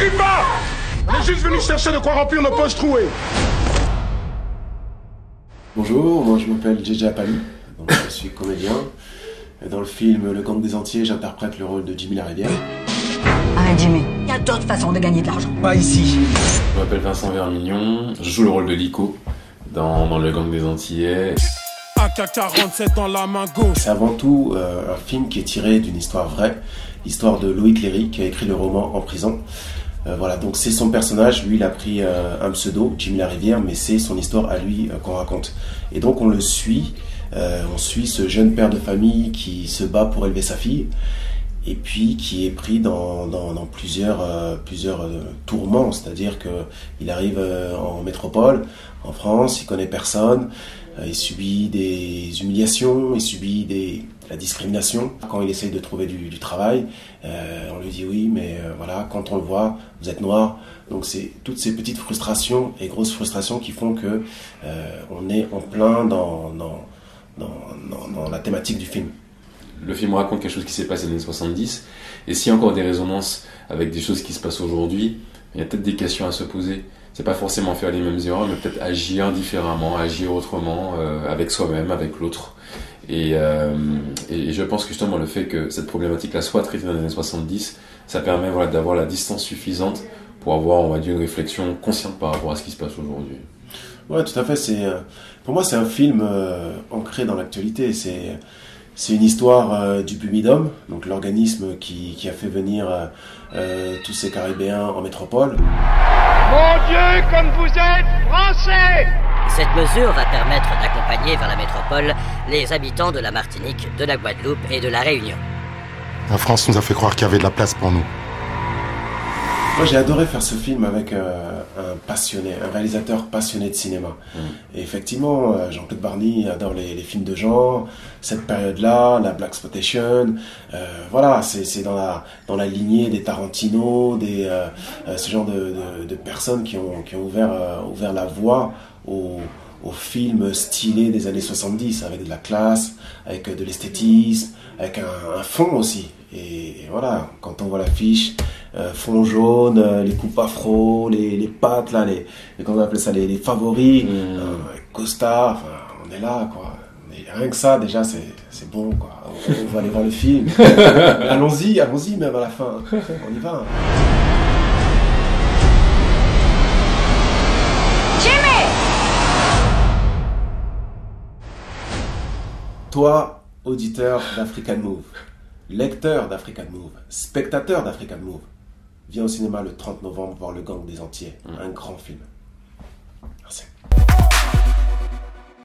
crie pas! On est juste venu chercher de quoi remplir nos poches trouées. Bonjour, moi je m'appelle JJ Apali, donc je suis comédien. Dans le film Le Gang des Entiers, j'interprète le rôle de Jimmy Larivière. Arrête Jimmy, il y a d'autres façons de gagner de l'argent. Pas ici. Je m'appelle Vincent Vermignon, je joue le rôle de Lico dans Le Gang des Antillais. AK-47 dans la main gauche. C'est avant tout un film qui est tiré d'une histoire vraie, l'histoire de Loïc Léry qui a écrit le roman En prison. Voilà, donc c'est son personnage, lui il a pris un pseudo, Jimmy Larivière, mais c'est son histoire à lui qu'on raconte. Et donc on le suit, on suit ce jeune père de famille qui se bat pour élever sa fille, et puis qui est pris dans plusieurs tourments, c'est-à-dire qu'il arrive en métropole, en France, il connaît personne, il subit des humiliations, il subit la discrimination. Quand il essaye de trouver du travail, on lui dit oui, mais voilà, quand on le voit, vous êtes noir. Donc c'est toutes ces petites frustrations et grosses frustrations qui font que on est en plein dans la thématique du film. Le film raconte quelque chose qui s'est passé dans les années 70, et s'il y a encore des résonances avec des choses qui se passent aujourd'hui, il y a peut-être des questions à se poser. C'est pas forcément faire les mêmes erreurs, mais peut-être agir différemment, agir autrement, avec soi-même, avec l'autre. Et je pense que justement le fait que cette problématique-là soit traitée dans les années 70, ça permet d'avoir la distance suffisante pour avoir, on va dire, une réflexion consciente par rapport à ce qui se passe aujourd'hui. Ouais, tout à fait. Pour moi, c'est un film ancré dans l'actualité. C'est une histoire du Bumidum, donc l'organisme qui a fait venir tous ces Caribéens en métropole. Mon Dieu, comme vous êtes français! Cette mesure va permettre d'accompagner vers la métropole les habitants de la Martinique, de la Guadeloupe et de la Réunion. La France nous a fait croire qu'il y avait de la place pour nous. Moi j'ai adoré faire ce film avec un réalisateur passionné de cinéma. Et effectivement, Jean-Claude Barny adore les films de genre, cette période-là, la Blaxploitation, voilà, c'est dans la lignée des Tarantino, ce genre de personnes qui ont ouvert la voie aux films stylés des années 70, avec de la classe, avec de l'esthétisme, avec un fond aussi. Et voilà, quand on voit l'affiche, fond jaune, les coupes afro, les pattes là, comment on appelle ça, les favoris, costard, enfin, on est là quoi. Et rien que ça déjà c'est bon quoi. On va aller voir le film. allons-y même à la fin. On y va. Jimmy! Toi, auditeur d'African Move, lecteur d'African Move, spectateur d'African Move, viens au cinéma le 30 novembre voir Le Gang des Entiers, un grand film.